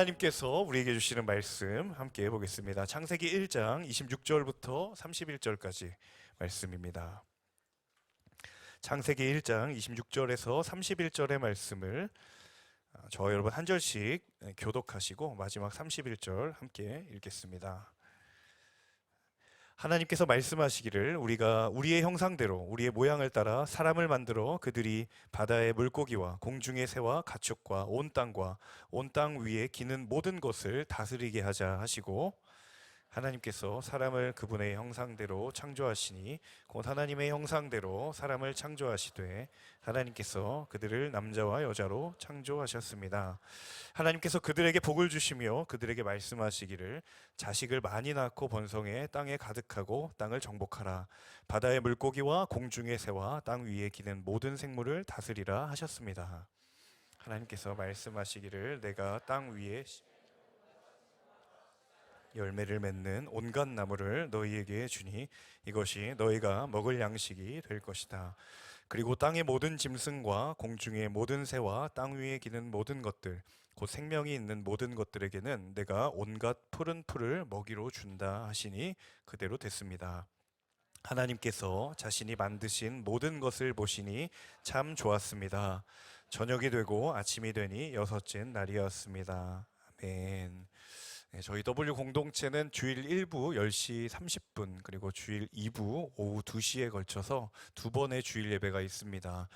하나님께서 우리에게 주시는 말씀 함께 보겠습니다. 창세기 1장 26절부터 31절까지 말씀입니다. 창세기 1장 26절에서 31절의 말씀을 저와 여러분 한 절씩 교독하시고 마지막 31절 함께 읽겠습니다. 하나님께서 말씀하시기를 우리가 우리의 형상대로 우리의 모양을 따라 사람을 만들어 그들이 바다의 물고기와 공중의 새와 가축과 온 땅과 온 땅 위에 기는 모든 것을 다스리게 하자 하시고, 하나님께서 사람을 그분의 형상대로 창조하시니 곧 하나님의 형상대로 사람을 창조하시되 하나님께서 그들을 남자와 여자로 창조하셨습니다. 하나님께서 그들에게 복을 주시며 그들에게 말씀하시기를 자식을 많이 낳고 번성해 땅에 가득하고 땅을 정복하라. 바다의 물고기와 공중의 새와 땅 위에 기는 모든 생물을 다스리라 하셨습니다. 하나님께서 말씀하시기를 내가 땅 위에 열매를 맺는 온갖 나무를 너희에게 주니 이것이 너희가 먹을 양식이 될 것이다. 그리고 땅의 모든 짐승과 공중의 모든 새와 땅 위에 기는 모든 것들 곧 생명이 있는 모든 것들에게는 내가 온갖 푸른 풀을 먹이로 준다 하시니 그대로 됐습니다. 하나님께서 자신이 만드신 모든 것을 보시니 참 좋았습니다. 저녁이 되고 아침이 되니 여섯째 날이었습니다. 아멘. 저희 W 공동체는 주일 1부 10시 30분 그리고 주일 2부 오후 2시에 걸쳐서 두 번의 주일 예배가 있습니다.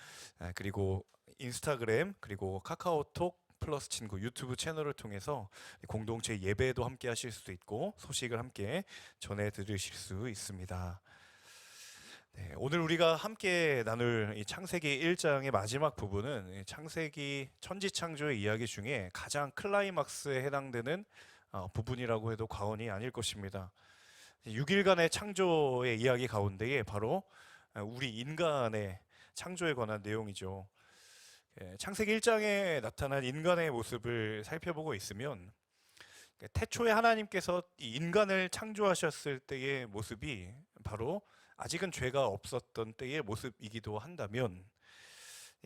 그리고 인스타그램 그리고 카카오톡 플러스 친구 유튜브 채널을 통해서 공동체 예배도 함께 하실 수도 있고 소식을 함께 전해 들으실 수 있습니다. 네, 오늘 우리가 함께 나눌 이 창세기 1장의 마지막 부분은 창세기 천지창조의 이야기 중에 가장 클라이막스에 해당되는 부분이라고 해도 과언이 아닐 것입니다. 6일간의 창조의 이야기 가운데에 바로 우리 인간의 창조에 관한 내용이죠. 창세기 1장에 나타난 인간의 모습을 살펴보고 있으면 태초에 하나님께서 이 인간을 창조하셨을 때의 모습이 바로 아직은 죄가 없었던 때의 모습이기도 한다면,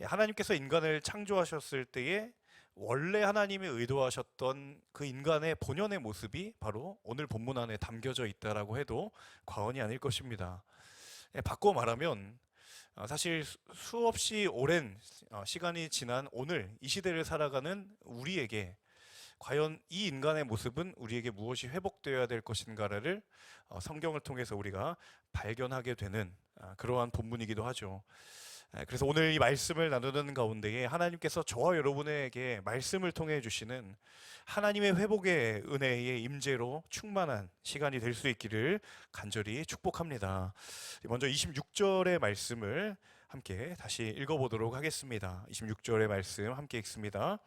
하나님께서 인간을 창조하셨을 때에 원래 하나님이 의도하셨던 그 인간의 본연의 모습이 바로 오늘 본문 안에 담겨져 있다라고 해도 과언이 아닐 것입니다. 바꿔 말하면 사실 수없이 오랜 시간이 지난 오늘 이 시대를 살아가는 우리에게 과연 이 인간의 모습은 우리에게 무엇이 회복되어야 될 것인가를 성경을 통해서 우리가 발견하게 되는 그러한 본문이기도 하죠. 그래서 오늘 이 말씀을 나누는 가운데에 하나님께서 저와 여러분에게 말씀을 통해 주시는 하나님의 회복의 은혜의 임재로 충만한 시간이 될 수 있기를 간절히 축복합니다. 먼저 26절의 말씀을 함께 다시 읽어보도록 하겠습니다. 26절의 말씀 함께 읽습니다.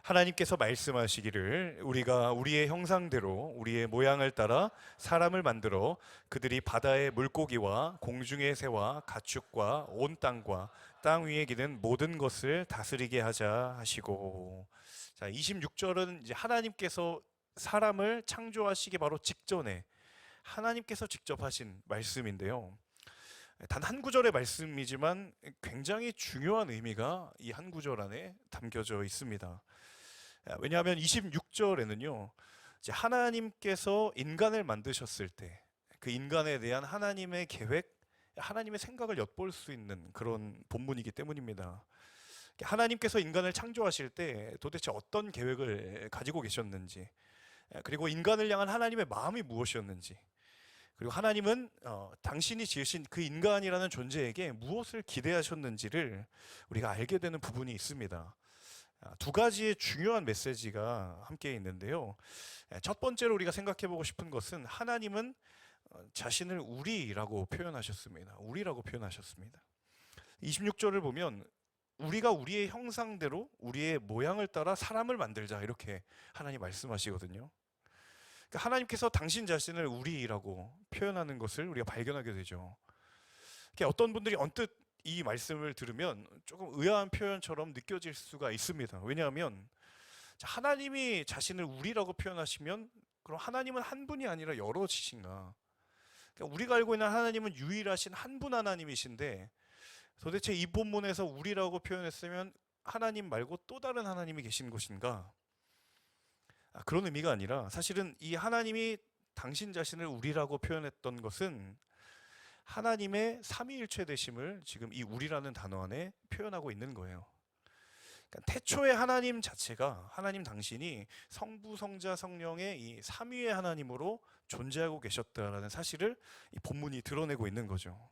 하나님께서 말씀하시기를 우리가 우리의 형상대로 우리의 모양을 따라 사람을 만들어 그들이 바다의 물고기와 공중의 새와 가축과 온 땅과 땅 위에 기는 모든 것을 다스리게 하자 하시고, 자, 26절은 이제 하나님께서 사람을 창조하시기 바로 직전에 하나님께서 직접 하신 말씀인데요. 단 한 구절의 말씀이지만 굉장히 중요한 의미가 이 한 구절 안에 담겨져 있습니다. 왜냐하면 26절에는요, 하나님께서 인간을 만드셨을 때 그 인간에 대한 하나님의 계획, 하나님의 생각을 엿볼 수 있는 그런 본문이기 때문입니다. 하나님께서 인간을 창조하실 때 도대체 어떤 계획을 가지고 계셨는지, 그리고 인간을 향한 하나님의 마음이 무엇이었는지, 그리고 하나님은 당신이 지으신 그 인간이라는 존재에게 무엇을 기대하셨는지를 우리가 알게 되는 부분이 있습니다. 두 가지의 중요한 메시지가 함께 있는데요. 첫 번째로 우리가 생각해 보고 싶은 것은 하나님은 자신을 우리라고 표현하셨습니다. 우리라고 표현하셨습니다. 26절을 보면 우리가 우리의 형상대로 우리의 모양을 따라 사람을 만들자 이렇게 하나님 말씀하시거든요. 그러니까 하나님께서 당신 자신을 우리라고 표현하는 것을 우리가 발견하게 되죠. 어떤 분들이 언뜻 이 말씀을 들으면 조금 의아한 표현처럼 느껴질 수가 있습니다. 왜냐하면 하나님이 자신을 우리라고 표현하시면 그럼 하나님은 한 분이 아니라 여럿이신가? 그러니까 우리가 알고 있는 하나님은 유일하신 한 분 하나님이신데 도대체 이 본문에서 우리라고 표현했으면 하나님 말고 또 다른 하나님이 계신 것인가? 그런 의미가 아니라 사실은 이 하나님이 당신 자신을 우리라고 표현했던 것은 하나님의 삼위일체 되심을 지금 이 우리라는 단어 안에 표현하고 있는 거예요. 그러니까 태초에 하나님 자체가, 하나님 당신이 성부, 성자, 성령의 이 삼위의 하나님으로 존재하고 계셨다라는 사실을 이 본문이 드러내고 있는 거죠.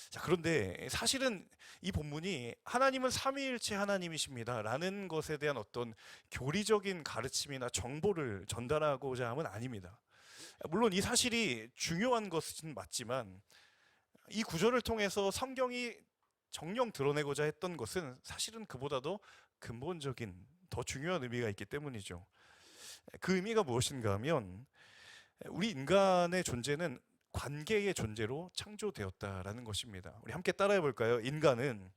자, 그런데 사실은 이 본문이 하나님은 삼위일체 하나님이십니다 라는 것에 대한 어떤 교리적인 가르침이나 정보를 전달하고자 함은 아닙니다. 물론 이 사실이 중요한 것은 맞지만 이 구절을 통해서 성경이 정령 드러내고자 했던 것은 사실은 그보다도 근본적인 더 중요한 의미가 있기 때문이죠. 그 의미가 무엇인가 하면 우리 인간의 존재는 관계의 존재로 창조되었다라는 것입니다. 우리 함께 따라해 볼까요? 인간은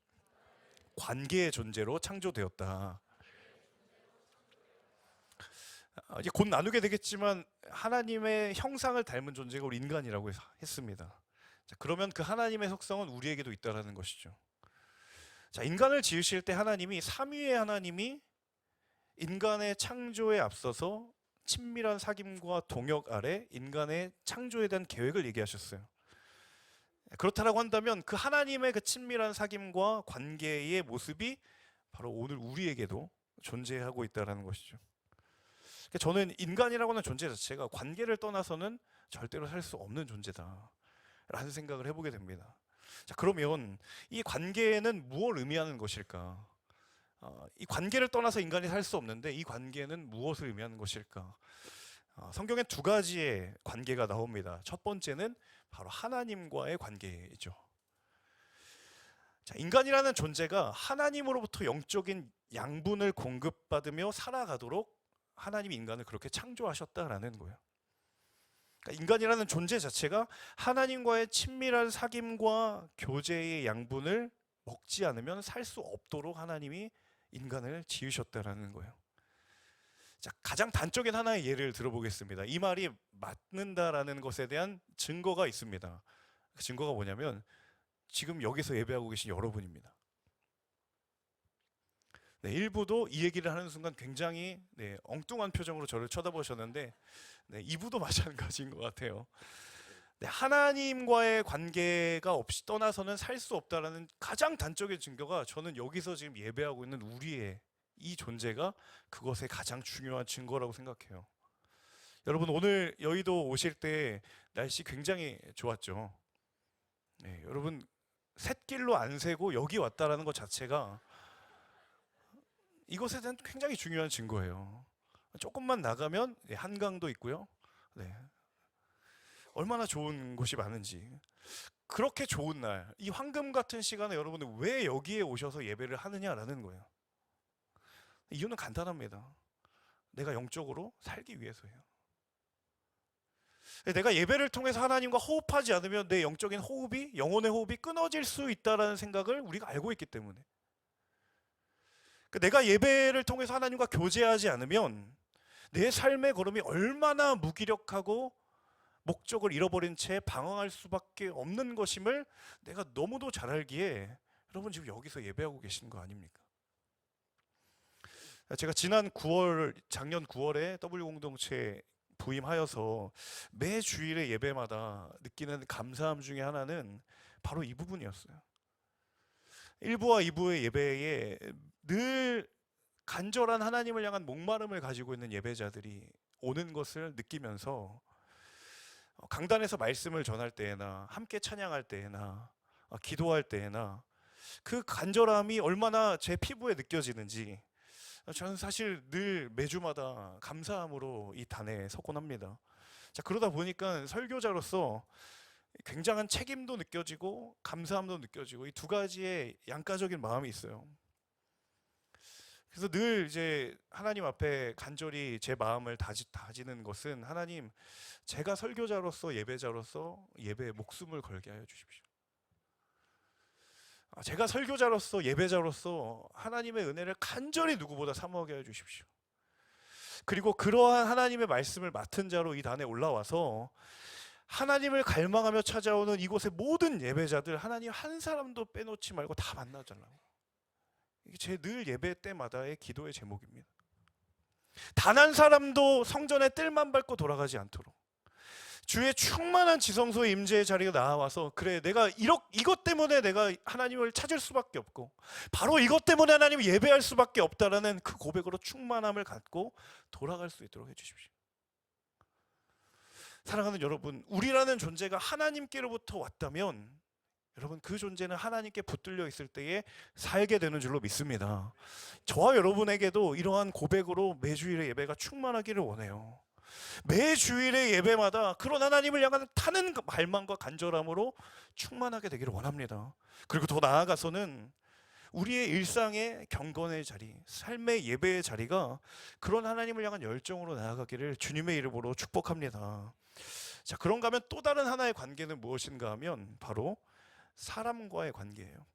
관계의 존재로 창조되었다. 이제 곧 나누게 되겠지만 하나님의 형상을 닮은 존재가 우리 인간이라고 했습니다. 자, 그러면 그 하나님의 속성은 우리에게도 있다라는 것이죠. 자, 인간을 지으실 때 하나님이 삼위의 하나님이 인간의 창조에 앞서서 친밀한 사귐과 동역 아래 인간의 창조에 대한 계획을 얘기하셨어요. 그렇다라고 한다면 그 하나님의 그 친밀한 사귐과 관계의 모습이 바로 오늘 우리에게도 존재하고 있다는 것이죠. 저는 인간이라고 하는 존재 자체가 관계를 떠나서는 절대로 살 수 없는 존재다라는 생각을 해보게 됩니다. 자, 그러면 이 관계는 무엇을 의미하는 것일까? 이 관계를 떠나서 인간이 살 수 없는데 이 관계는 무엇을 의미하는 것일까? 성경에 두 가지의 관계가 나옵니다. 첫 번째는 바로 하나님과의 관계이죠. 자, 인간이라는 존재가 하나님으로부터 영적인 양분을 공급받으며 살아가도록 하나님이 인간을 그렇게 창조하셨다라는 거예요. 그러니까 인간이라는 존재 자체가 하나님과의 친밀한 사귐과 교제의 양분을 먹지 않으면 살 수 없도록 하나님이 인간을 지으셨다라는 거예요. 자, 가장 단적인 하나의 예를 들어보겠습니다. 이 말이 맞는다라는 것에 대한 증거가 있습니다. 그 증거가 뭐냐면 지금 여기서 예배하고 계신 여러분입니다. 네, 일부도 이 얘기를 하는 순간 굉장히 엉뚱한 표정으로 저를 쳐다보셨는데 2부도 마찬가지인 것 같아요. 하나님과의 관계가 없이 떠나서는 살 수 없다라는 가장 단적인 증거가 저는 여기서 지금 예배하고 있는 우리의 이 존재가 그것의 가장 중요한 증거라고 생각해요. 여러분, 오늘 여의도 오실 때 날씨 굉장히 좋았죠. 네, 여러분 샛길로 안 새고 여기 왔다라는 것 자체가 이것에 대한 굉장히 중요한 증거예요. 조금만 나가면 한강도 있고요. 네. 얼마나 좋은 곳이 많은지. 그렇게 좋은 날, 이 황금 같은 시간에 여러분은 왜 여기에 오셔서 예배를 하느냐라는 거예요. 이유는 간단합니다. 내가 영적으로 살기 위해서예요. 내가 예배를 통해서 하나님과 호흡하지 않으면 내 영적인 호흡이, 영혼의 호흡이 끊어질 수 있다는 생각을 우리가 알고 있기 때문에, 내가 예배를 통해서 하나님과 교제하지 않으면 내 삶의 걸음이 얼마나 무기력하고 목적을 잃어버린 채 방황할 수밖에 없는 것임을 내가 너무도 잘 알기에 여러분 지금 여기서 예배하고 계신 거 아닙니까? 제가 작년 9월에 W공동체 부임하여서 매 주일의 예배마다 느끼는 감사함 중에 하나는 바로 이 부분이었어요. 1부와 2부의 예배에 늘 간절한 하나님을 향한 목마름을 가지고 있는 예배자들이 오는 것을 느끼면서 강단에서 말씀을 전할 때에나 함께 찬양할 때에나 기도할 때에나 그 간절함이 얼마나 제 피부에 느껴지는지 저는 사실 늘 매주마다 감사함으로 이 단에 서곤 합니다. 자, 그러다 보니까 설교자로서 굉장한 책임도 느껴지고 감사함도 느껴지고 이 두 가지의 양가적인 마음이 있어요. 그래서 늘 이제 하나님 앞에 간절히 제 마음을 다지는 것은, 하나님, 제가 설교자로서 예배자로서 예배에 목숨을 걸게 하여 주십시오. 제가 설교자로서 예배자로서 하나님의 은혜를 간절히 누구보다 사모하게 하여 주십시오. 그리고 그러한 하나님의 말씀을 맡은 자로 이 단에 올라와서 하나님을 갈망하며 찾아오는 이곳의 모든 예배자들, 하나님 한 사람도 빼놓지 말고 다 만나달라고. 이게 제 늘 예배 때마다의 기도의 제목입니다. 단 한 사람도 성전에 뜰만 밟고 돌아가지 않도록 주의 충만한 지성소의 임재의 자리가 나와서, 그래 내가 이것 때문에 내가 하나님을 찾을 수밖에 없고 바로 이것 때문에 하나님을 예배할 수밖에 없다라는 그 고백으로 충만함을 갖고 돌아갈 수 있도록 해주십시오. 사랑하는 여러분, 우리라는 존재가 하나님께로부터 왔다면 여러분, 그 존재는 하나님께 붙들려 있을 때에 살게 되는 줄로 믿습니다. 저와 여러분에게도 이러한 고백으로 매주일의 예배가 충만하기를 원해요. 매주일의 예배마다 그런 하나님을 향한 타는 발망과 간절함으로 충만하게 되기를 원합니다. 그리고 더 나아가서는 우리의 일상의 경건의 자리, 삶의 예배의 자리가 그런 하나님을 향한 열정으로 나아가기를 주님의 이름으로 축복합니다. 자, 그런가 하면 또 다른 하나의 관계는 무엇인가 하면 바로 사람과의 관계예요.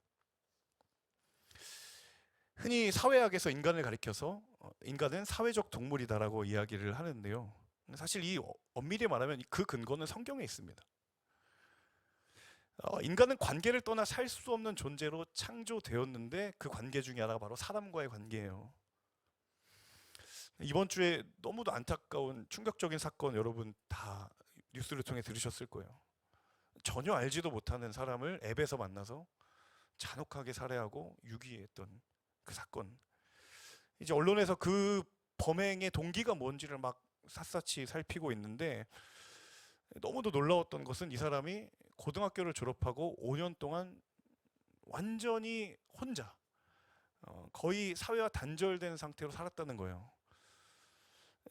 흔히 사회학에서 인간을 가리켜서 인간은 사회적 동물이다라고 이야기를 하는데요. 사실 이 엄밀히 말하면 그 근거는 성경에 있습니다. 인간은 관계를 떠나 살 수 없는 존재로 창조되었는데 그 관계 중에 하나가 바로 사람과의 관계예요. 이번 주에 너무도 안타까운 충격적인 사건 여러분 다 뉴스를 통해 들으셨을 거예요. 전혀 알지도 못하는 사람을 앱에서 만나서 잔혹하게 살해하고 유기했던 그 사건. 이제 언론에서 그 범행의 동기가 뭔지를 막 샅샅이 살피고 있는데, 너무도 놀라웠던 것은 이 사람이 고등학교를 졸업하고 5년 동안 완전히 혼자 거의 사회와 단절된 상태로 살았다는 거예요.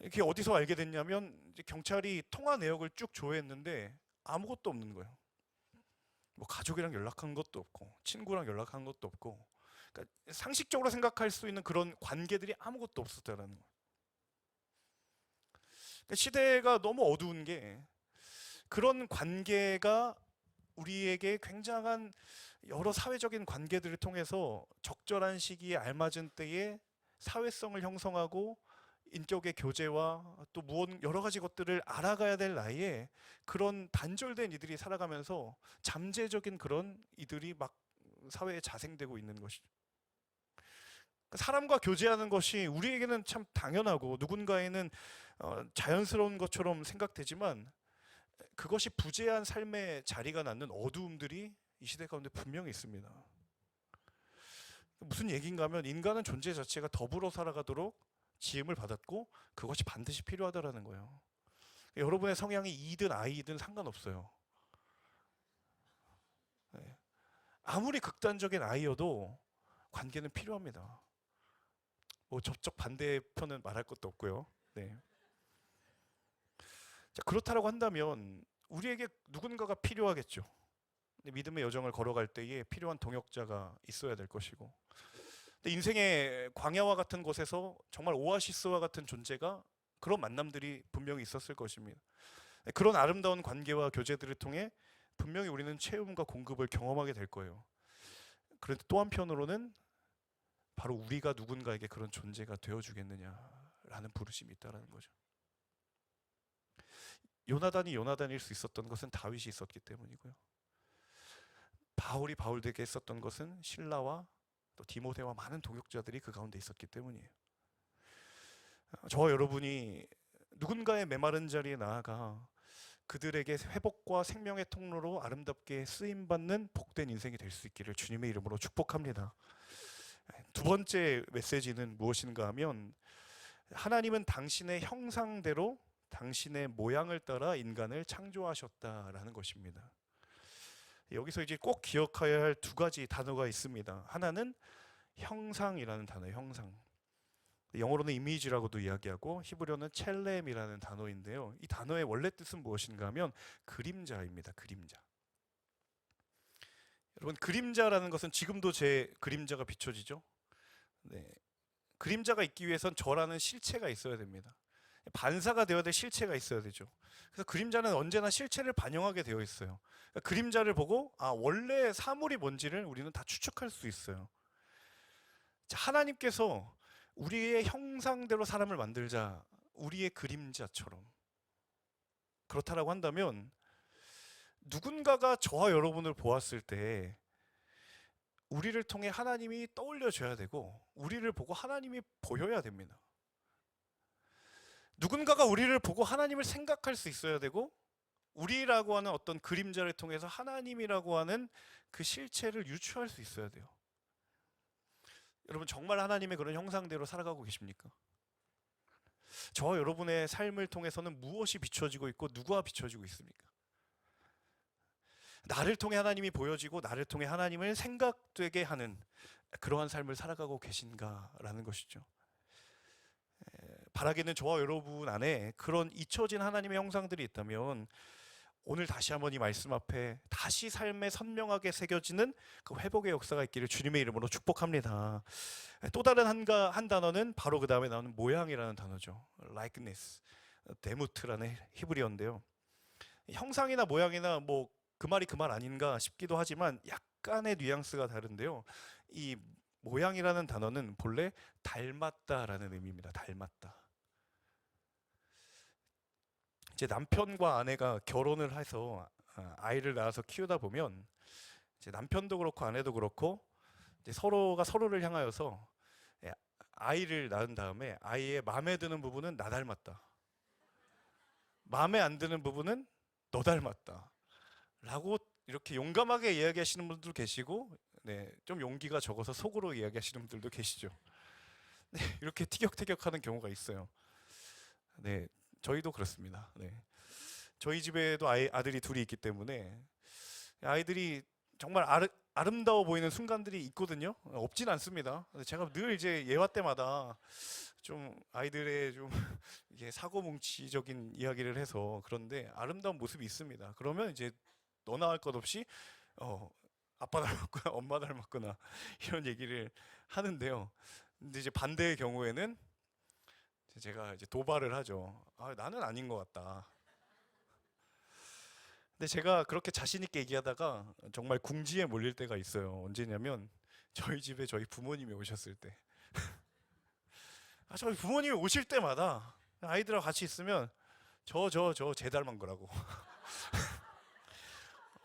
이게 어디서 알게 됐냐면 이제 경찰이 통화 내역을 쭉 조회했는데 아무것도 없는 거예요. 뭐 가족이랑 연락한 것도 없고 친구랑 연락한 것도 없고, 그러니까 상식적으로 생각할 수 있는 그런 관계들이 아무것도 없었다라는 거예요. 그러니까 시대가 너무 어두운 게 그런 관계가 우리에게 굉장한 여러 사회적인 관계들을 통해서 적절한 시기에 알맞은 때에 사회성을 형성하고 인격의 교제와 또 여러 가지 것들을 알아가야 될 나이에 그런 단절된 이들이 살아가면서 잠재적인 그런 이들이 막 사회에 자생되고 있는 것이죠. 사람과 교제하는 것이 우리에게는 참 당연하고 누군가에는 자연스러운 것처럼 생각되지만, 그것이 부재한 삶의 자리가 낳는 어두움들이 이 시대 가운데 분명히 있습니다. 무슨 얘기인가 하면 인간은 존재 자체가 더불어 살아가도록 지음을 받았고 그것이 반드시 필요하다라는 거예요. 여러분의 성향이 E든 I든 상관없어요. 아무리 극단적인 I여도 관계는 필요합니다. 뭐 저쪽 반대편은 말할 것도 없고요. 네. 자, 그렇다라고 한다면 우리에게 누군가가 필요하겠죠. 믿음의 여정을 걸어갈 때에 필요한 동역자가 있어야 될 것이고, 인생의 광야와 같은 곳에서 정말 오아시스와 같은 존재가, 그런 만남들이 분명히 있었을 것입니다. 그런 아름다운 관계와 교제들을 통해 분명히 우리는 체험과 공급을 경험하게 될 거예요. 그런데 또 한편으로는 바로 우리가 누군가에게 그런 존재가 되어주겠느냐라는 부르심이 있다는 거죠. 요나단이 요나단일 수 있었던 것은 다윗이 있었기 때문이고요. 바울이 바울에게 있었던 것은 실라와 또 디모데와 많은 동역자들이 그 가운데 있었기 때문이에요. 저와 여러분이 누군가의 메마른 자리에 나아가 그들에게 회복과 생명의 통로로 아름답게 쓰임받는 복된 인생이 될 수 있기를 주님의 이름으로 축복합니다. 두 번째 메시지는 무엇인가 하면, 하나님은 당신의 형상대로 당신의 모양을 따라 인간을 창조하셨다라는 것입니다. 여기서 이제 꼭 기억해야 할 두 가지 단어가 있습니다. 하나는 형상이라는 단어예요. 형상. 영어로는 이미지라고도 이야기하고 히브리어는 첼렘이라는 단어인데요. 이 단어의 원래 뜻은 무엇인가 하면 그림자입니다. 그림자. 여러분, 그림자라는 것은 지금도 제 그림자가 비춰지죠? 네. 그림자가 있기 위해선 저라는 실체가 있어야 됩니다. 반사가 되어야 될 실체가 있어야 되죠. 그래서 그림자는 언제나 실체를 반영하게 되어 있어요. 그러니까 그림자를 보고 원래 사물이 뭔지를 우리는 다 추측할 수 있어요. 자, 하나님께서 우리의 형상대로 사람을 만들자, 우리의 그림자처럼. 그렇다라고 한다면 누군가가 저와 여러분을 보았을 때 우리를 통해 하나님이 떠올려져야 되고 우리를 보고 하나님이 보여야 됩니다. 누군가가 우리를 보고 하나님을 생각할 수 있어야 되고, 우리라고 하는 어떤 그림자를 통해서 하나님이라고 하는 그 실체를 유추할 수 있어야 돼요. 여러분, 정말 하나님의 그런 형상대로 살아가고 계십니까? 저와 여러분의 삶을 통해서는 무엇이 비춰지고 있고 누가 비춰지고 있습니까? 나를 통해 하나님이 보여지고 나를 통해 하나님을 생각되게 하는 그러한 삶을 살아가고 계신가라는 것이죠. 바라기는 저와 여러분 안에 그런 잊혀진 하나님의 형상들이 있다면 오늘 다시 한번 이 말씀 앞에 다시 삶에 선명하게 새겨지는 그 회복의 역사가 있기를 주님의 이름으로 축복합니다. 또 다른 한 단어는 바로 그 다음에 나오는 모양이라는 단어죠. likeness, 데무트라는 히브리어인데요. 형상이나 모양이나 뭐 그 말이 그 말 아닌가 싶기도 하지만 약간의 뉘앙스가 다른데요. 이 모양이라는 단어는 본래 닮았다라는 의미입니다. 닮았다. 이제 남편과 아내가 결혼을 해서 아이를 낳아서 키우다 보면 이제 남편도 그렇고 아내도 그렇고 이제 서로가 서로를 향하여서 아이를 낳은 다음에 아이의 마음에 드는 부분은 나 닮았다, 마음에 안 드는 부분은 너 닮았다 라고 이렇게 용감하게 이야기하시는 분들도 계시고, 좀 용기가 적어서 속으로 이야기하시는 분들도 계시죠. 이렇게 티격태격하는 경우가 있어요. 저희도 그렇습니다. 저희 집에도 아들이 둘이 있기 때문에 아이들이 정말 아름다워 보이는 순간들이 있거든요. 없진 않습니다. 제가 늘 이제 예화 때마다 좀 아이들의 좀 이게 사고뭉치적인 이야기를 해서, 그런데 아름다운 모습이 있습니다. 그러면 이제 너나 할 것 없이 아빠 닮았구나, 엄마 닮았구나 이런 얘기를 하는데요. 근데 이제 반대의 경우에는 제가 이제 도발을 하죠. 나는 아닌 것 같다. 근데 제가 그렇게 자신 있게 얘기하다가 정말 궁지에 몰릴 때가 있어요. 언제냐면 저희 집에 저희 부모님이 오셨을 때. 저희 부모님이 오실 때마다 아이들하고 같이 있으면 제 닮은 거라고.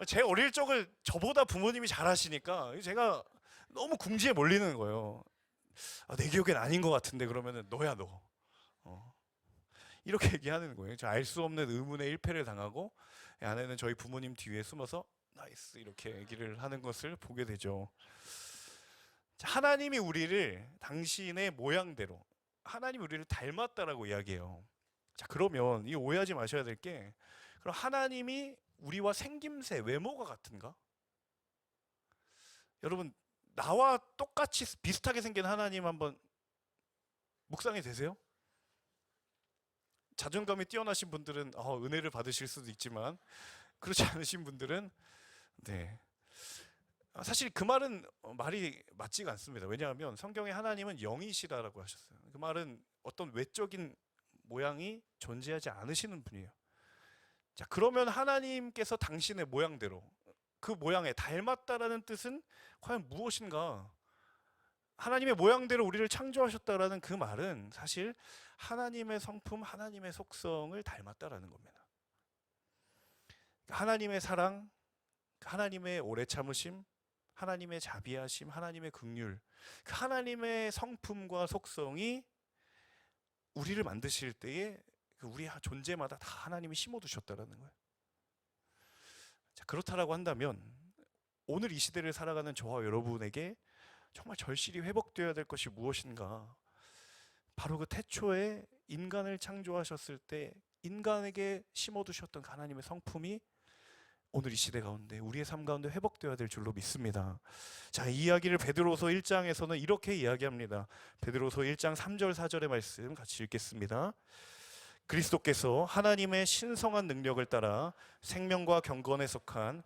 제 어릴 적을 저보다 부모님이 잘하시니까 제가 너무 궁지에 몰리는 거예요. 내 기억엔 아닌 것 같은데, 그러면은 너야 너. 이렇게 얘기하는 거예요. 알 수 없는 의문의 일패를 당하고 아내는 저희 부모님 뒤에 숨어서 나이스 이렇게 얘기를 하는 것을 보게 되죠. 하나님이 우리를 당신의 모양대로, 하나님이 우리를 닮았다라고 이야기해요. 자, 그러면 이 오해하지 마셔야 될 게, 그럼 하나님이 우리와 생김새, 외모가 같은가? 여러분, 나와 똑같이 비슷하게 생긴 하나님 한번 묵상이 되세요? 자존감이 뛰어나신 분들은 은혜를 받으실 수도 있지만, 그렇지 않으신 분들은 사실 그 말은 말이 맞지가 않습니다. 왜냐하면 성경에 하나님은 영이시라고 하셨어요. 그 말은 어떤 외적인 모양이 존재하지 않으시는 분이에요. 자, 그러면 하나님께서 당신의 모양대로, 그 모양에 닮았다라는 뜻은 과연 무엇인가? 하나님의 모양대로 우리를 창조하셨다라는 그 말은 사실 하나님의 성품, 하나님의 속성을 닮았다라는 겁니다. 하나님의 사랑, 하나님의 오래 참으심, 하나님의 자비하심, 하나님의 긍휼, 그 하나님의 성품과 속성이 우리를 만드실 때에 우리 존재마다 다 하나님이 심어두셨다라는 거예요. 자, 그렇다라고 한다면 오늘 이 시대를 살아가는 저와 여러분에게 정말 절실히 회복되어야 될 것이 무엇인가? 바로 그 태초에 인간을 창조하셨을 때 인간에게 심어두셨던 하나님의 성품이 오늘 이 시대 가운데 우리의 삶 가운데 회복되어야 될 줄로 믿습니다. 자, 이 이야기를 베드로서 1장에서는 이렇게 이야기합니다. 베드로서 1장 3절 4절의 말씀 같이 읽겠습니다. 그리스도께서 하나님의 신성한 능력을 따라 생명과 경건에 속한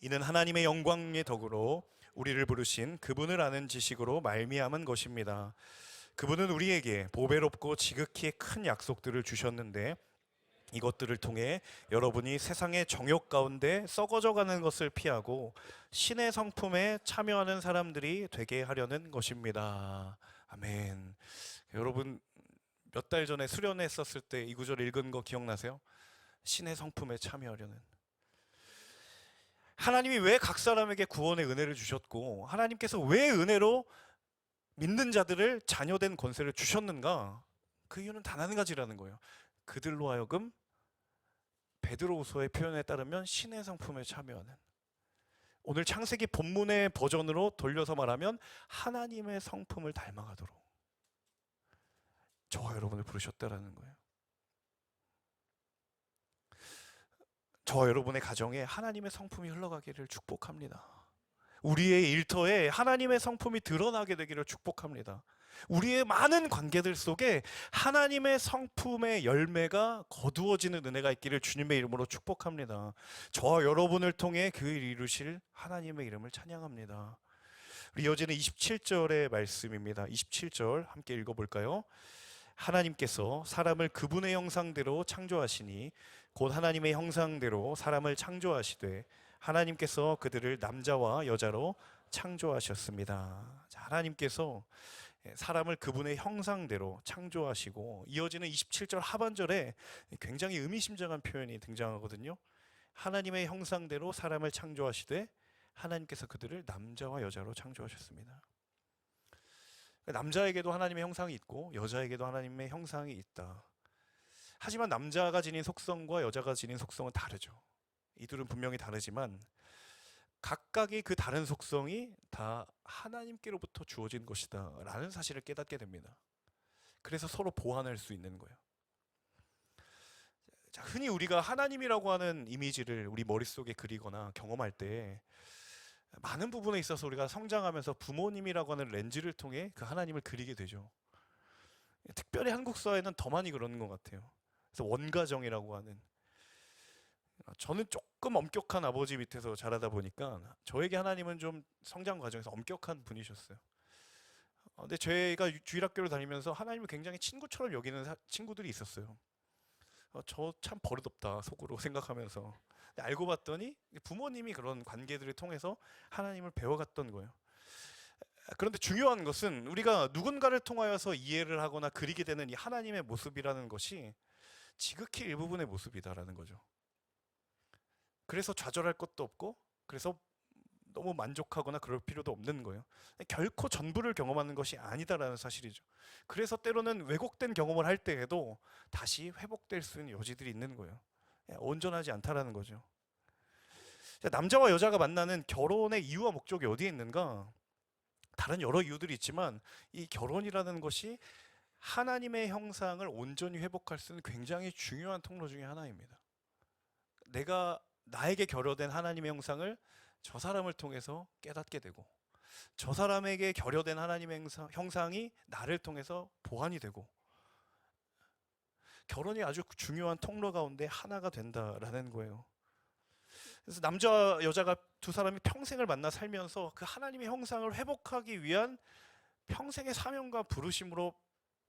이는 하나님의 영광의 덕으로 우리를 부르신 그분을 아는 지식으로 말미암은 것입니다. 그분은 우리에게 보배롭고 지극히 큰 약속들을 주셨는데 이것들을 통해 여러분이 세상의 정욕 가운데 썩어져가는 것을 피하고 신의 성품에 참여하는 사람들이 되게 하려는 것입니다. 아멘. 여러분, 몇 달 전에 수련했었을 때 이 구절 읽은 거 기억나세요? 신의 성품에 참여하려는. 하나님이 왜 각 사람에게 구원의 은혜를 주셨고 하나님께서 왜 은혜로 믿는 자들을 자녀된 권세를 주셨는가? 그 이유는 단 한 가지라는 거예요. 그들로 하여금 베드로후서의 표현에 따르면 신의 성품에 참여하는, 오늘 창세기 본문의 버전으로 돌려서 말하면 하나님의 성품을 닮아가도록 저와 여러분을 부르셨다라는 거예요. 저와 여러분의 가정에 하나님의 성품이 흘러가기를 축복합니다. 우리의 일터에 하나님의 성품이 드러나게 되기를 축복합니다. 우리의 많은 관계들 속에 하나님의 성품의 열매가 거두어지는 은혜가 있기를 주님의 이름으로 축복합니다. 저와 여러분을 통해 그 일 이루실 하나님의 이름을 찬양합니다. 이어지는 27절의 말씀입니다. 27절 함께 읽어볼까요? 하나님께서 사람을 그분의 형상대로 창조하시니 곧 하나님의 형상대로 사람을 창조하시되 하나님께서 그들을 남자와 여자로 창조하셨습니다. 자, 하나님께서 사람을 그분의 형상대로 창조하시고, 이어지는 27절 하반절에 굉장히 의미심장한 표현이 등장하거든요. 하나님의 형상대로 사람을 창조하시되 하나님께서 그들을 남자와 여자로 창조하셨습니다. 남자에게도 하나님의 형상이 있고 여자에게도 하나님의 형상이 있다. 하지만 남자가 지닌 속성과 여자가 지닌 속성은 다르죠. 이들은 분명히 다르지만 각각의 그 다른 속성이 다 하나님께로부터 주어진 것이다 라는 사실을 깨닫게 됩니다. 그래서 서로 보완할 수 있는 거예요. 자, 흔히 우리가 하나님이라고 하는 이미지를 우리 머릿속에 그리거나 경험할 때 많은 부분에 있어서 우리가 성장하면서 부모님이라고 하는 렌즈를 통해 그 하나님을 그리게 되죠. 특별히 한국 사회는 더 많이 그러는 것 같아요. 그래서 원가정이라고 하는, 저는 조금 엄격한 아버지 밑에서 자라다 보니까 저에게 하나님은 좀 성장 과정에서 엄격한 분이셨어요. 근데 제가 주일학교를 다니면서 하나님을 굉장히 친구처럼 여기는 친구들이 있었어요. 저 참 버릇없다 속으로 생각하면서. 근데 알고 봤더니 부모님이 그런 관계들을 통해서 하나님을 배워갔던 거예요. 그런데 중요한 것은 우리가 누군가를 통하여서 이해를 하거나 그리게 되는 이 하나님의 모습이라는 것이 지극히 일부분의 모습이다라는 거죠. 그래서 좌절할 것도 없고, 그래서 너무 만족하거나 그럴 필요도 없는 거예요. 결코 전부를 경험하는 것이 아니다라는 사실이죠. 그래서 때로는 왜곡된 경험을 할 때에도 다시 회복될 수 있는 여지들이 있는 거예요. 온전하지 않다라는 거죠. 남자와 여자가 만나는 결혼의 이유와 목적이 어디에 있는가? 다른 여러 이유들이 있지만 이 결혼이라는 것이 하나님의 형상을 온전히 회복할 수 있는 굉장히 중요한 통로 중에 하나입니다. 내가 나에게 결여된 하나님의 형상을 저 사람을 통해서 깨닫게 되고, 저 사람에게 결여된 하나님의 형상이 나를 통해서 보완이 되고, 결혼이 아주 중요한 통로 가운데 하나가 된다라는 거예요. 그래서 남자 여자가 두 사람이 평생을 만나 살면서 그 하나님의 형상을 회복하기 위한 평생의 사명과 부르심으로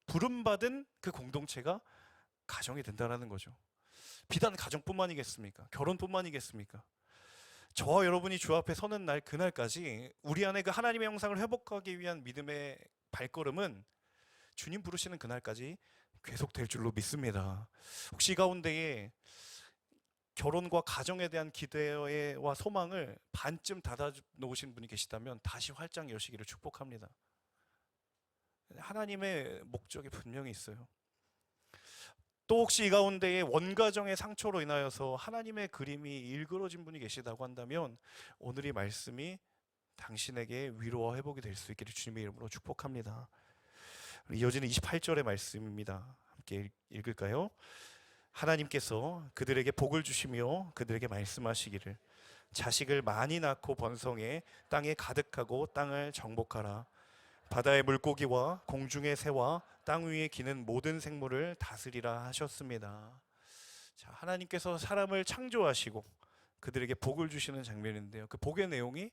부름받은 그 공동체가 가정이 된다라는 거죠. 비단 가정뿐만이겠습니까? 결혼뿐만이겠습니까? 저와 여러분이 주 앞에 서는 날, 그날까지 우리 안에 그 하나님의 형상을 회복하기 위한 믿음의 발걸음은 주님 부르시는 그날까지 계속될 줄로 믿습니다. 혹시 이 가운데에 결혼과 가정에 대한 기대와 소망을 반쯤 닫아 놓으신 분이 계시다면 다시 활짝 여시기를 축복합니다. 하나님의 목적이 분명히 있어요. 또 혹시 이 가운데에 원가정의 상처로 인하여서 하나님의 그림이 일그러진 분이 계시다고 한다면 오늘의 말씀이 당신에게 위로와 회복이 될 수 있기를 주님의 이름으로 축복합니다. 이어지는 28절의 말씀입니다. 함께 읽을까요? 하나님께서 그들에게 복을 주시며 그들에게 말씀하시기를 자식을 많이 낳고 번성해 땅에 가득하고 땅을 정복하라. 바다의 물고기와 공중의 새와 땅 위에 기는 모든 생물을 다스리라 하셨습니다. 자, 하나님께서 사람을 창조하시고 그들에게 복을 주시는 장면인데요. 그 복의 내용이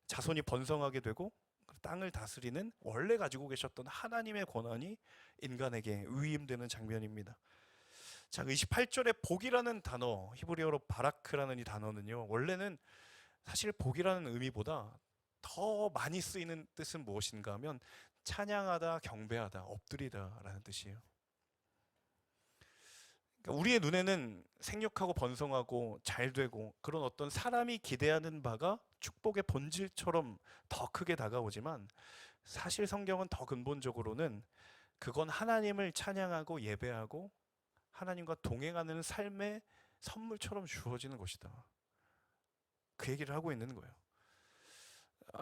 자손이 번성하게 되고 땅을 다스리는 원래 가지고 계셨던 하나님의 권한이 인간에게 위임되는 장면입니다. 자, 28절에 복이라는 단어, 히브리어로 바라크라는 이 단어는요, 원래는 사실 복이라는 의미보다 더 많이 쓰이는 뜻은 무엇인가 하면 찬양하다, 경배하다, 엎드리다 라는 뜻이에요. 그러니까 우리의 눈에는 생육하고 번성하고 잘되고 그런 어떤 사람이 기대하는 바가 축복의 본질처럼 더 크게 다가오지만 사실 성경은 더 근본적으로는 그건 하나님을 찬양하고 예배하고 하나님과 동행하는 삶의 선물처럼 주어지는 것이다. 그 얘기를 하고 있는 거예요.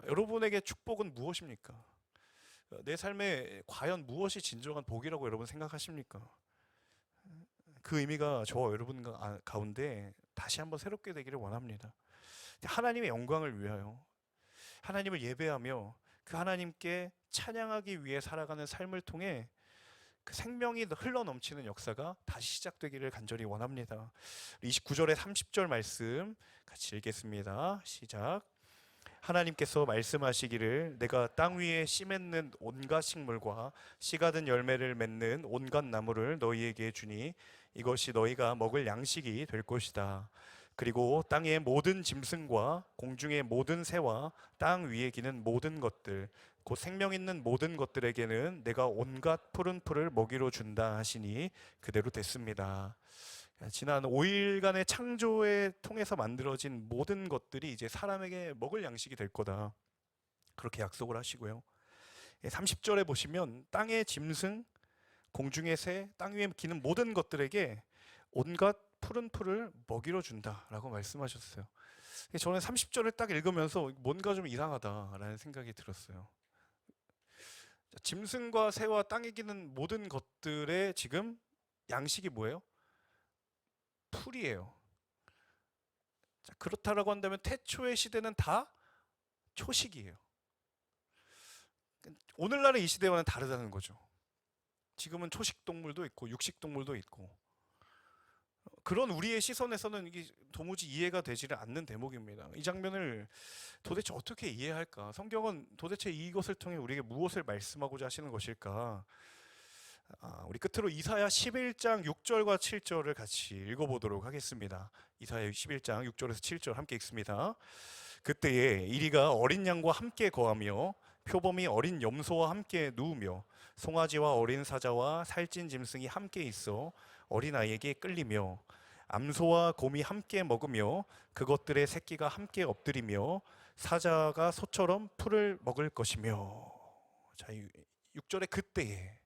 여러분에게 축복은 무엇입니까? 내 삶에 과연 무엇이 진정한 복이라고 여러분 생각하십니까? 그 의미가 저와 여러분 가운데 다시 한번 새롭게 되기를 원합니다. 하나님의 영광을 위하여 하나님을 예배하며 그 하나님께 찬양하기 위해 살아가는 삶을 통해 그 생명이 흘러넘치는 역사가 다시 시작되기를 간절히 원합니다. 29절에 30절 말씀 같이 읽겠습니다. 시작. 하나님께서 말씀하시기를 내가 땅 위에 씨 맺는 온갖 식물과 씨 가든 열매를 맺는 온갖 나무를 너희에게 주니 이것이 너희가 먹을 양식이 될 것이다. 그리고 땅의 모든 짐승과 공중의 모든 새와 땅 위에 기는 모든 것들 곧 생명 있는 모든 것들에게는 내가 온갖 푸른 풀을 먹이로 준다 하시니 그대로 됐습니다. 지난 5일간의 창조에 통해서 만들어진 모든 것들이 이제 사람에게 먹을 양식이 될 거다. 그렇게 약속을 하시고요. 30절에 보시면 땅의 짐승, 공중의 새, 땅 위에 기는 모든 것들에게 온갖 푸른 풀을 먹이로 준다라고 말씀하셨어요. 저는 30절을 딱 읽으면서 뭔가 좀 이상하다라는 생각이 들었어요. 짐승과 새와 땅에 기는 모든 것들의 지금 양식이 뭐예요? 풀이에요. 자, 그렇다라고 한다면 태초의 시대는 다 초식이에요. 오늘날의 이 시대와는 다르다는 거죠. 지금은 초식 동물도 있고 육식 동물도 있고 그런 우리의 시선에서는 이게 도무지 이해가 되지를 않는 대목입니다. 이 장면을 도대체 어떻게 이해할까? 성경은 도대체 이것을 통해 우리에게 무엇을 말씀하고자 하시는 것일까? 우리 끝으로 이사야 11장 6절과 7절을 같이 읽어보도록 하겠습니다. 이사야 11장 6절에서 7절 함께 읽습니다. 그때에 이리가 어린 양과 함께 거하며 표범이 어린 염소와 함께 누우며 송아지와 어린 사자와 살찐 짐승이 함께 있어 어린아이에게 끌리며 암소와 곰이 함께 먹으며 그것들의 새끼가 함께 엎드리며 사자가 소처럼 풀을 먹을 것이며. 자, 6절에 그때에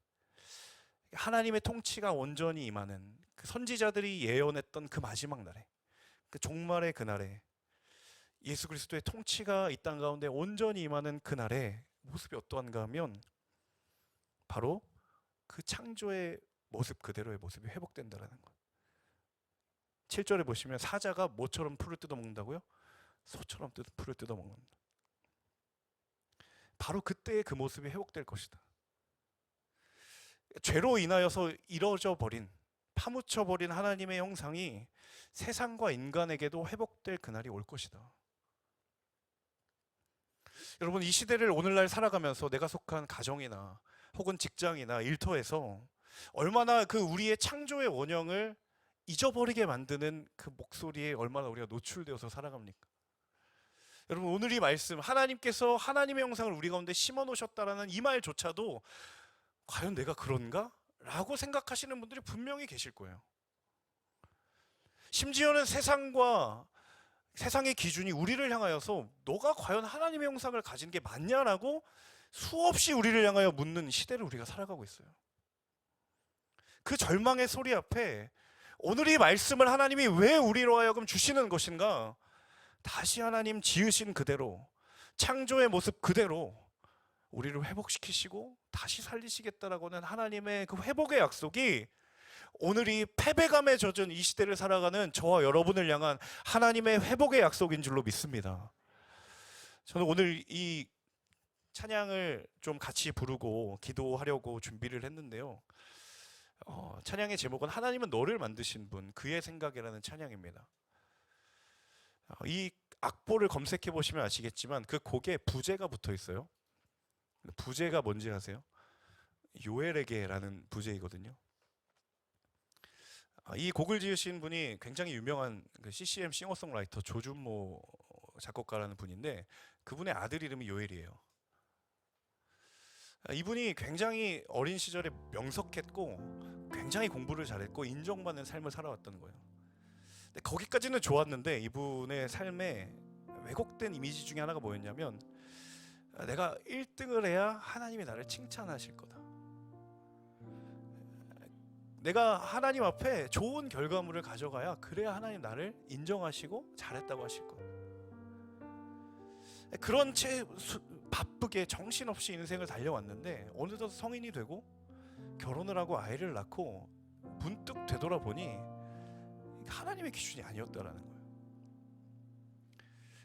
하나님의 통치가 온전히 임하는 그 선지자들이 예언했던 그 마지막 날에 그 종말의 그날에 예수 그리스도의 통치가 이 땅 가운데 온전히 임하는 그날에 모습이 어떠한가 하면 바로 그 창조의 모습 그대로의 모습이 회복된다는 것. 7절에 보시면 사자가 뭐처럼 풀을 뜯어먹는다고요? 소처럼 풀을 뜯어먹는다. 바로 그때의 그 모습이 회복될 것이다. 죄로 인하여서 이루어져 버린, 파묻혀 버린 하나님의 형상이 세상과 인간에게도 회복될 그날이 올 것이다. 여러분, 이 시대를 오늘날 살아가면서 내가 속한 가정이나 혹은 직장이나 일터에서 얼마나 그 우리의 창조의 원형을 잊어버리게 만드는 그 목소리에 얼마나 우리가 노출되어서 살아갑니까? 여러분, 오늘 이 말씀, 하나님께서 하나님의 형상을 우리 가운데 심어 놓으셨다라는 이 말조차도 과연 내가 그런가? 라고 생각하시는 분들이 분명히 계실 거예요. 심지어는 세상과 세상의 기준이 우리를 향하여서 너가 과연 하나님의 형상을 가진 게 맞냐라고 수없이 우리를 향하여 묻는 시대를 우리가 살아가고 있어요. 그 절망의 소리 앞에 오늘 이 말씀을 하나님이 왜 우리로 하여금 주시는 것인가? 다시 하나님 지으신 그대로 창조의 모습 그대로 우리를 회복시키시고 다시 살리시겠다라고는 하나님의 그 회복의 약속이 오늘 이 패배감에 젖은 이 시대를 살아가는 저와 여러분을 향한 하나님의 회복의 약속인 줄로 믿습니다. 저는 오늘 이 찬양을 좀 같이 부르고 기도하려고 준비를 했는데요. 찬양의 제목은 하나님은 너를 만드신 분, 그의 생각이라는 찬양입니다. 이 악보를 검색해 보시면 아시겠지만 그 곡에 부제가 붙어 있어요. 부제가 뭔지 아세요? 요엘에게라는 부제이거든요. 이 곡을 지으신 분이 굉장히 유명한 그 CCM 싱어송라이터 조준모 작곡가라는 분인데 그분의 아들 이름이 요엘이에요. 이분이 굉장히 어린 시절에 명석했고 굉장히 공부를 잘했고 인정받는 삶을 살아왔던 거예요. 근데 거기까지는 좋았는데 이분의 삶에 왜곡된 이미지 중에 하나가 뭐였냐면 내가 1등을 해야 하나님이 나를 칭찬하실 거다. 내가 하나님 앞에 좋은 결과물을 가져가야 그래야 하나님 나를 인정하시고 잘했다고 하실 거예요. 그런 채 바쁘게 정신없이 인생을 달려왔는데 어느덧 성인이 되고 결혼을 하고 아이를 낳고 문득 되돌아보니 하나님의 기준이 아니었다라는 거예요.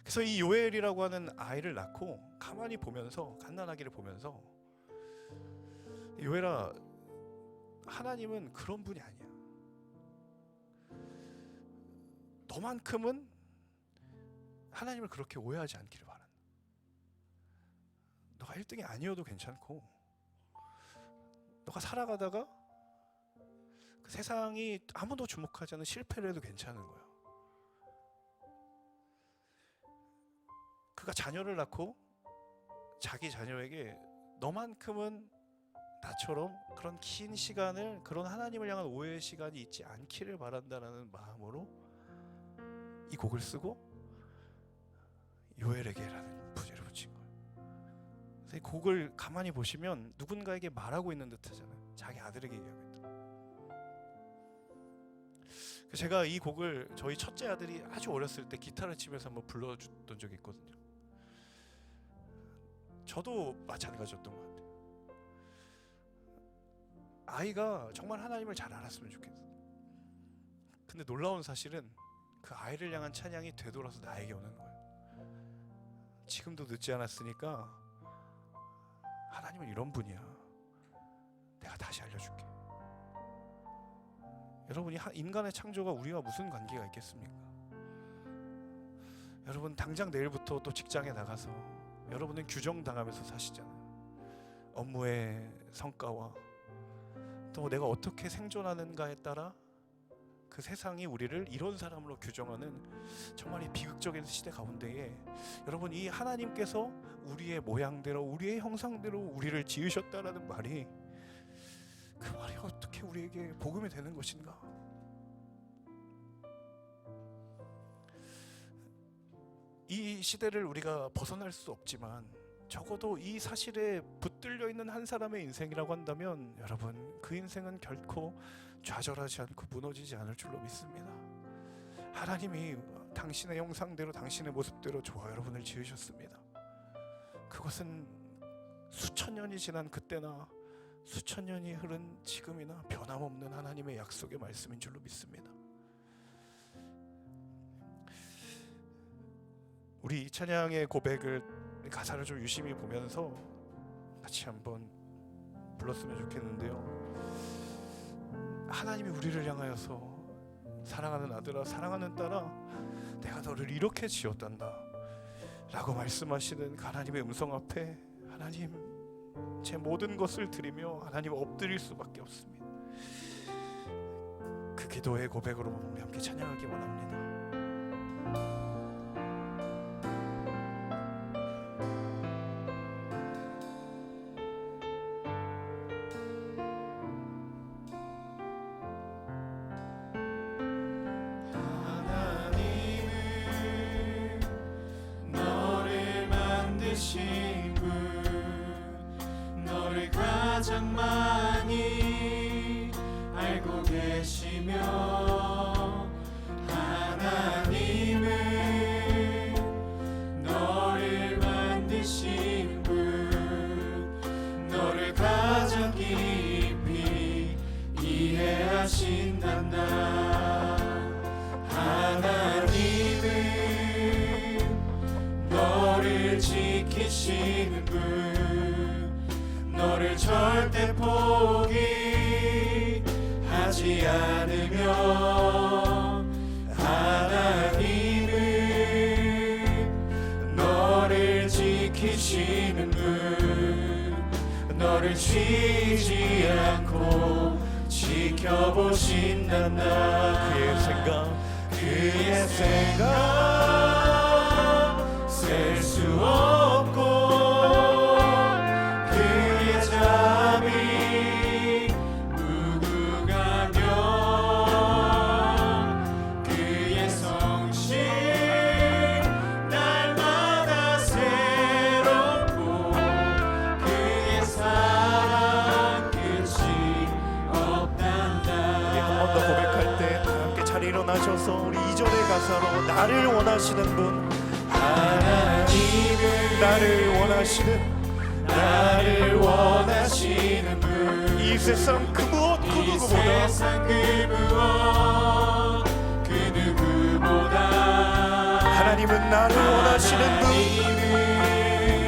그래서 이 요엘이라고 하는 아이를 낳고 가만히 보면서, 갓난아기를 보면서, 요엘아, 하나님은 그런 분이 아니야. 너만큼은 하나님을 그렇게 오해하지 않기를 바란다. 너가 1등이 아니어도 괜찮고, 너가 살아가다가 그 세상이 아무도 주목하지 않는 실패를 해도 괜찮은 거야. 그가 자녀를 낳고 자기 자녀에게 너만큼은 나처럼 그런 긴 시간을, 그런 하나님을 향한 오해의 시간이 있지 않기를 바란다는 마음으로 이 곡을 쓰고 요엘에게라는 부제를 붙인 거예요. 그래서 이 곡을 가만히 보시면 누군가에게 말하고 있는 듯 하잖아요. 자기 아들에게 얘기하고 있다. 제가 이 곡을 저희 첫째 아들이 아주 어렸을 때 기타를 치면서 한번 불러줬던 적이 있거든요. 저도 마찬가지였던 것 같아요. 아이가 정말 하나님을 잘 알았으면 좋겠어요. 근데 놀라운 사실은 그 아이를 향한 찬양이 되돌아서 나에게 오는 거예요. 지금도 늦지 않았으니까 하나님은 이런 분이야. 내가 다시 알려줄게. 여러분이 인간의 창조가 우리와 무슨 관계가 있겠습니까? 여러분 당장 내일부터 또 직장에 나가서 여러분은 규정당하면서 사시잖아요. 업무의 성과와 또 내가 어떻게 생존하는가에 따라 그 세상이 우리를 이런 사람으로 규정하는 정말 이 비극적인 시대 가운데에 여러분, 이 하나님께서 우리의 모양대로, 우리의 형상대로 우리를 지으셨다라는 말이, 그 말이 어떻게 우리에게 복음이 되는 것인가? 이 시대를 우리가 벗어날 수 없지만 적어도 이 사실에 붙들려 있는 한 사람의 인생이라고 한다면 여러분, 그 인생은 결코 좌절하지 않고 무너지지 않을 줄로 믿습니다. 하나님이 당신의 형상대로, 당신의 모습대로 저와 여러분을 지으셨습니다. 그것은 수천 년이 지난 그때나 수천 년이 흐른 지금이나 변함없는 하나님의 약속의 말씀인 줄로 믿습니다. 우리 이 찬양의 고백을, 가사를 좀 유심히 보면서 같이 한번 불렀으면 좋겠는데요. 하나님이 우리를 향하여서 사랑하는 아들아, 사랑하는 딸아, 내가 너를 이렇게 지었단다 라고 말씀하시는 하나님의 음성 앞에 하나님, 제 모든 것을 드리며 하나님 엎드릴 수밖에 없습니다. 그 기도의 고백으로 우리 함께 찬양하기 원합니다. 너를 가장 많이 알고 계시며, 하나님은 너를 만드신 분, 너를 가장 깊이 이해하신단다. 하나님은 너를 지키시는 분, 너를 절대 포기하지 않으며, 하나님은 너를 지키시는 분, 너를 쉬지 않고 지켜보신단다. 그의 생각 셀 수 없고 사랑 끝이 없단다. 원하셔서 우리 2절의 가사로 나를 원하시는 분, 하나님은 나를 원하시는 나를 원하시는 분, 이 세상 그 무엇 그 이 누구보다 세상 그 무엇 그 누구보다 하나님은 나를 원하시는 분,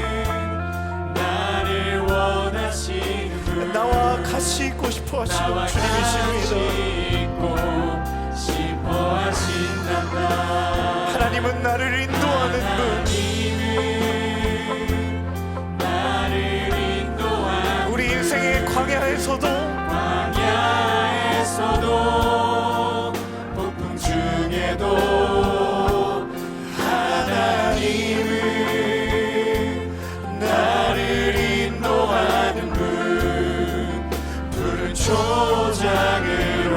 하나님은 나를 원하시는 분, 나와 같이 있고 싶어 나와 하시는 같이 주님이십니다. 있고 싶어 하신단다. 하나님은 나를 인도하는 분, 하나님은 나를 인도하는 우리 인생의 광야에서도 광야에서도 폭풍 중에도 하나님은 나를 인도하는 분, 푸른 초장으로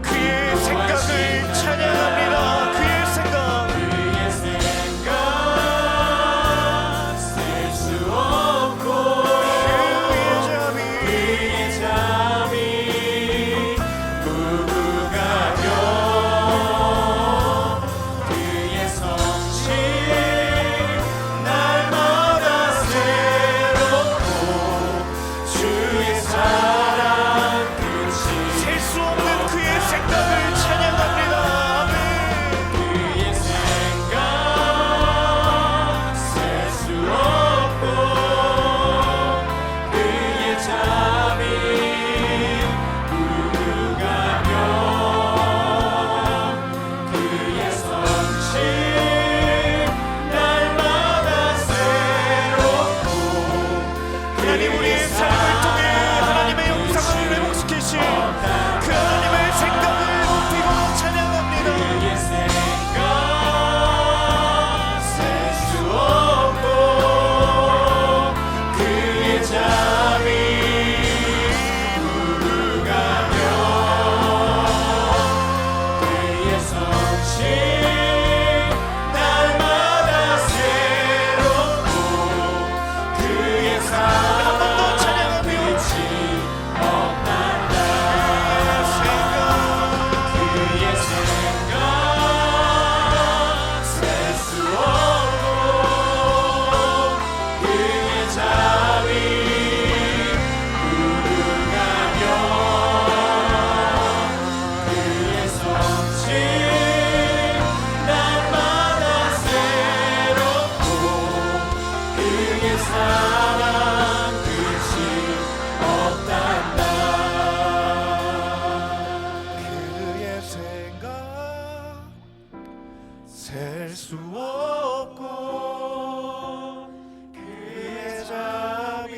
그의 생각을 찬양합니다. 그의 생각, 그의 생각 셀 수 없고 그의 잠이 그의 잠이 무궁하며 그의 성실 날마다 새롭고 주의 사랑 끝이 셀 수 없는 그의 생각을 찬양합니다. 아멘. 그의 생각 셀 수 없고 그의 잠이 무궁하며 그의 성실 날마다 새롭고 하나님 우리의 삶을 통해 하나님의 영상을 회복시키신 그 하나님의 생각을 높이고 찬양합니다. 그의 생각 셀 수 없고 그의 잠이 무궁하며 그의 성실 날마다 새롭고 그의 사랑 더 찬양하며 끝이 없단다. 그의 생각 셀 수 없고 그의 잠이 무궁하며 그의 성실 날마다 새롭고 그의 사랑 끝이 없단다. 그의 생각 셀 수 없고 그의 잠이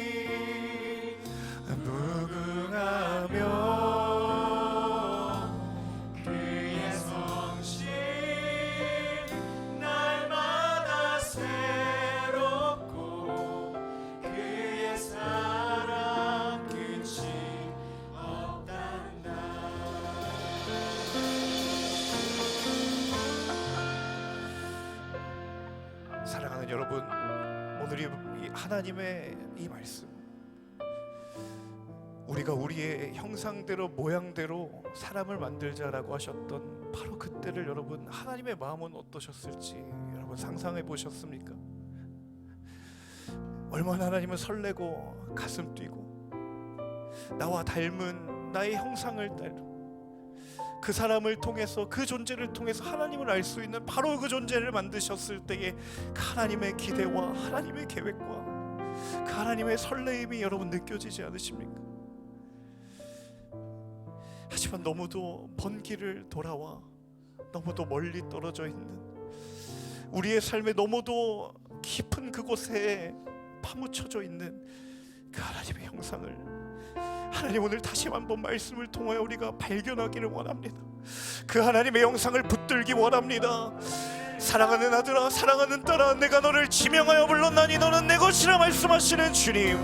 무궁하며 그의 성실 날마다 새롭고 그의 사랑 끝이 없단다. 사랑하는 여러분, 오늘 이 하나님의 이 말씀, 우리가 우리의 형상대로 모양대로 사람을 만들자라고 하셨던 바로 그때를 여러분 하나님의 마음은 어떠셨을지 여러분 상상해 보셨습니까? 얼마나 하나님은 설레고 가슴 뛰고 나와 닮은 나의 형상을 따르 그 사람을 통해서 그 존재를 통해서 하나님을 알 수 있는 바로 그 존재를 만드셨을 때에 그 하나님의 기대와 하나님의 계획과 그 하나님의 설레임이 여러분 느껴지지 않으십니까? 하지만 너무도 먼 길을 돌아와 너무도 멀리 떨어져 있는 우리의 삶에 너무도 깊은 그곳에 파묻혀져 있는 그 하나님의 형상을 하나님 오늘 다시 한번 말씀을 통하여 우리가 발견하기를 원합니다. 그 하나님의 영상을 붙들기 원합니다. 사랑하는 아들아, 사랑하는 딸아, 내가 너를 지명하여 불렀나니 너는 내 것이라 말씀하시는 주님,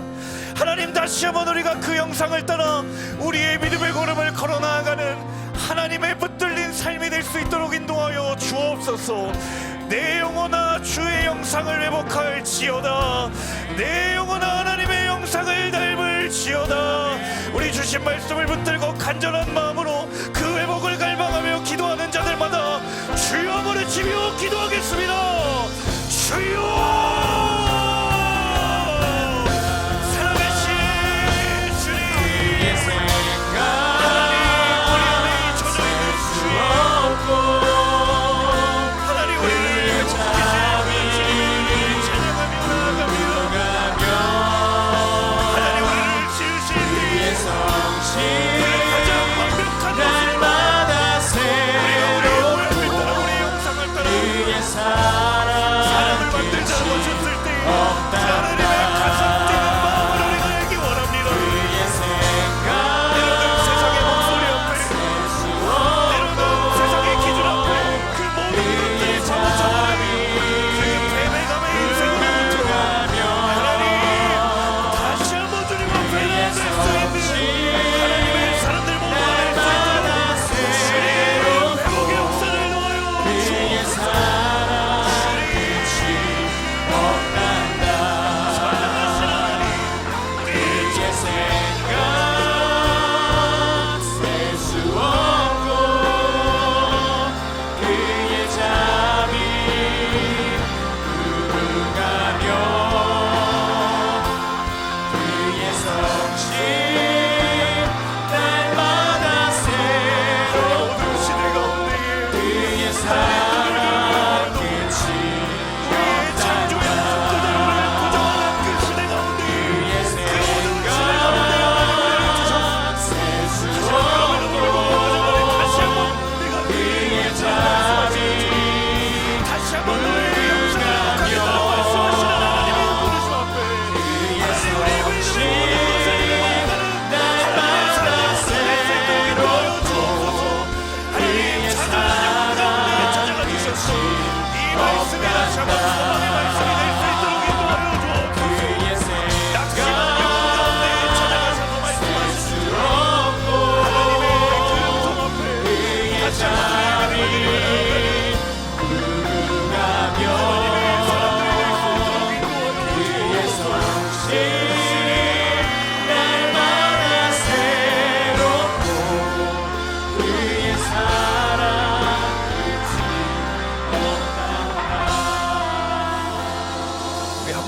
하나님 다시 한번 우리가 그 영상을 따라 우리의 믿음의 걸음을 걸어나가는 하나님의 붙들린 삶이 될 수 있도록 인도하여 주옵소서. 내 영혼아 주의 영상을 회복할지어다. 내 영혼아 하나님의 영상을 닮을지어다. 우리 주신 말씀을 붙들고 간절한 마음으로 그 회복을 갈망하며 기도하는 자들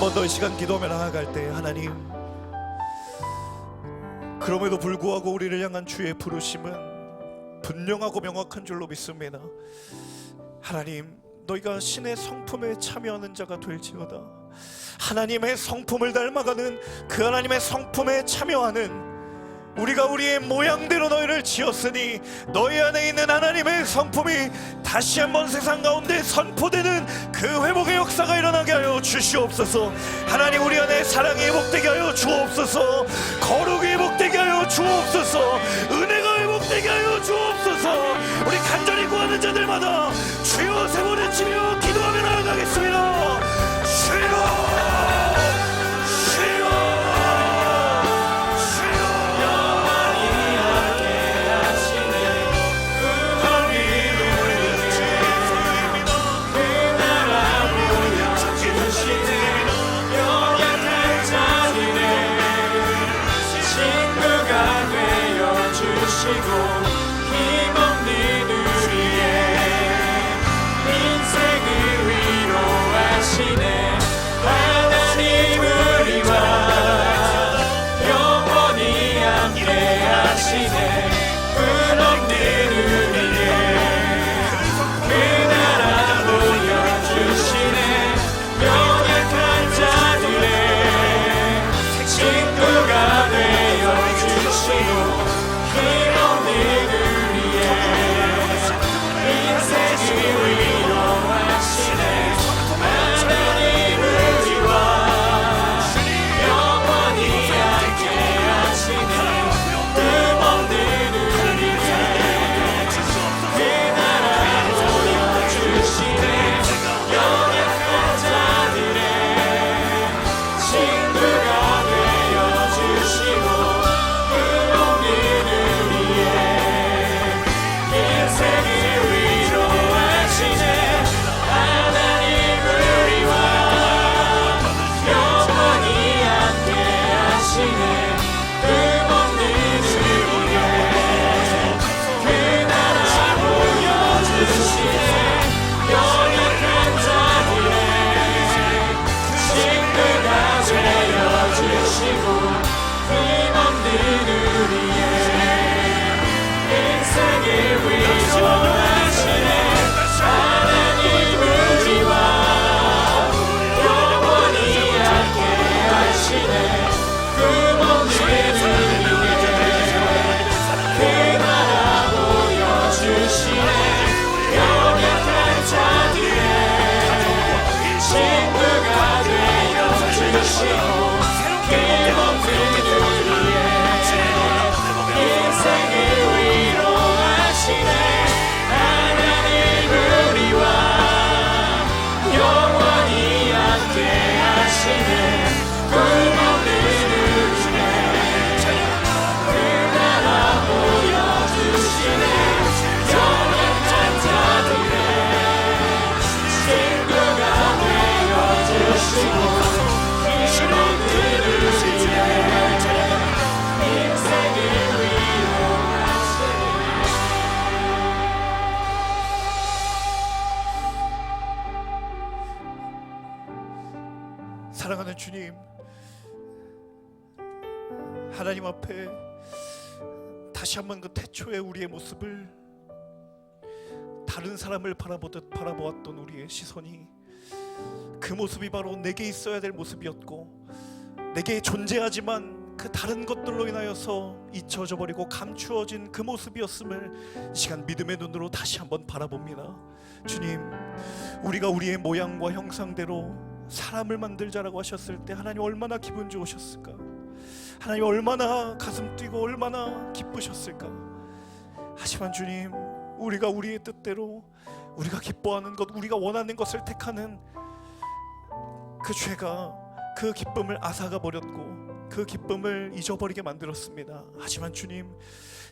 번 더 이 시간 기도하며 나아갈 때 하나님, 그럼에도 불구하고 우리를 향한 주의 부르심은 분명하고 명확한 줄로 믿습니다. 하나님, 너희가 신의 성품에 참여하는 자가 될지어다. 하나님의 성품을 닮아가는 그 하나님의 성품에 참여하는, 우리가 우리의 모양대로 너희를 지었으니 너희 안에 있는 하나님의 성품이 다시 한번 세상 가운데 선포되는 그 회복의 역사가 일어나게 하여 주시옵소서. 하나님, 우리 안에 사랑이 회복되게 하여 주옵소서. 거룩이 회복되게 하여 주옵소서. 은혜가 회복되게 하여 주옵소서. 우리 간절히 구하는 자들마다 주여 세 번 외치며 기도하며 나아가겠습니다. 주여, 힘없는 우리의 인생을 위로 사랑하는 주님, 하나님 앞에 다시 한번 그 태초의 우리의 모습을 다른 사람을 바라보듯 바라보았던 우리의 시선이 그 모습이 바로 내게 있어야 될 모습이었고, 내게 존재하지만 그 다른 것들로 인하여서 잊혀져 버리고 감추어진 그 모습이었음을 이 시간 믿음의 눈으로 다시 한번 바라봅니다. 주님, 우리가 우리의 모양과 형상대로 사람을 만들자라고 하셨을 때 하나님 얼마나 기분 좋으셨을까? 하나님 얼마나 가슴 뛰고 얼마나 기쁘셨을까? 하지만 주님, 우리가 우리의 뜻대로 우리가 기뻐하는 것, 우리가 원하는 것을 택하는 그 죄가 그 기쁨을 앗아가 버렸고 그 기쁨을 잊어버리게 만들었습니다. 하지만 주님,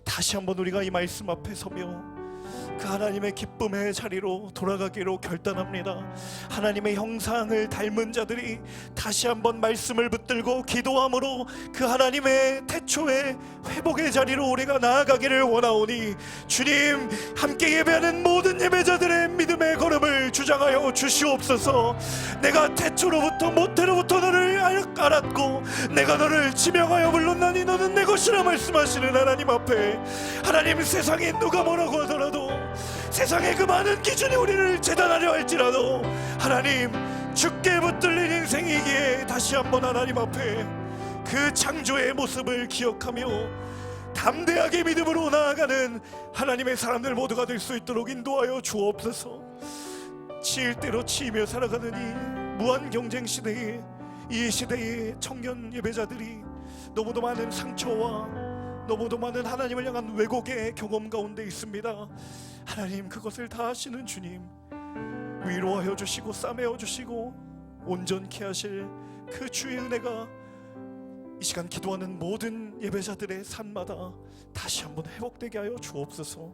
다시 한번 우리가 이 말씀 앞에 서며 그 하나님의 기쁨의 자리로 돌아가기로 결단합니다. 하나님의 형상을 닮은 자들이 다시 한번 말씀을 붙들고 기도함으로 그 하나님의 태초의 회복의 자리로 우리가 나아가기를 원하오니, 주님, 함께 예배하는 모든 예배자들의 믿음의 걸음을 주장하여 주시옵소서. 내가 태초로부터 모태로부터 너를 알았고 내가 너를 지명하여 불렀나니 너는 내 것이라 말씀하시는 하나님 앞에, 하나님, 세상에 누가 뭐라고 하더라도, 세상의 그 많은 기준이 우리를 재단하려 할지라도 하나님, 주께 붙들린 인생이기에 다시 한번 하나님 앞에 그 창조의 모습을 기억하며 담대하게 믿음으로 나아가는 하나님의 사람들 모두가 될 수 있도록 인도하여 주옵소서. 치일 대로 치이며 살아가는 이 무한 경쟁 시대에, 이 시대의 청년 예배자들이 너무도 많은 상처와 너무도 많은 하나님을 향한 왜곡의 경험 가운데 있습니다. 하나님, 그것을 다 아시는 주님, 위로하여 주시고 싸매어 주시고 온전케 하실 그 주의 은혜가 이 시간 기도하는 모든 예배자들의 삶마다 다시 한번 회복되게 하여 주옵소서.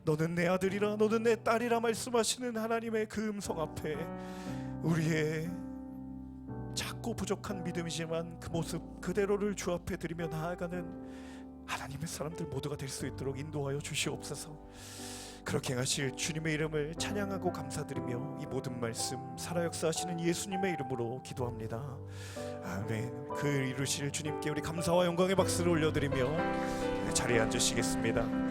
너는 내 아들이라, 너는 내 딸이라 말씀하시는 하나님의 그 음성 앞에 우리의 작고 부족한 믿음이지만 그 모습 그대로를 주 앞에 드리며 나아가는 하나님의 사람들 모두가 될 수 있도록 인도하여 주시옵소서. 그렇게 하실 주님의 이름을 찬양하고 감사드리며 이 모든 말씀 살아 역사하시는 예수님의 이름으로 기도합니다. 아멘. 그 이루실 주님께 우리 감사와 영광의 박수를 올려드리며 자리에 앉으시겠습니다.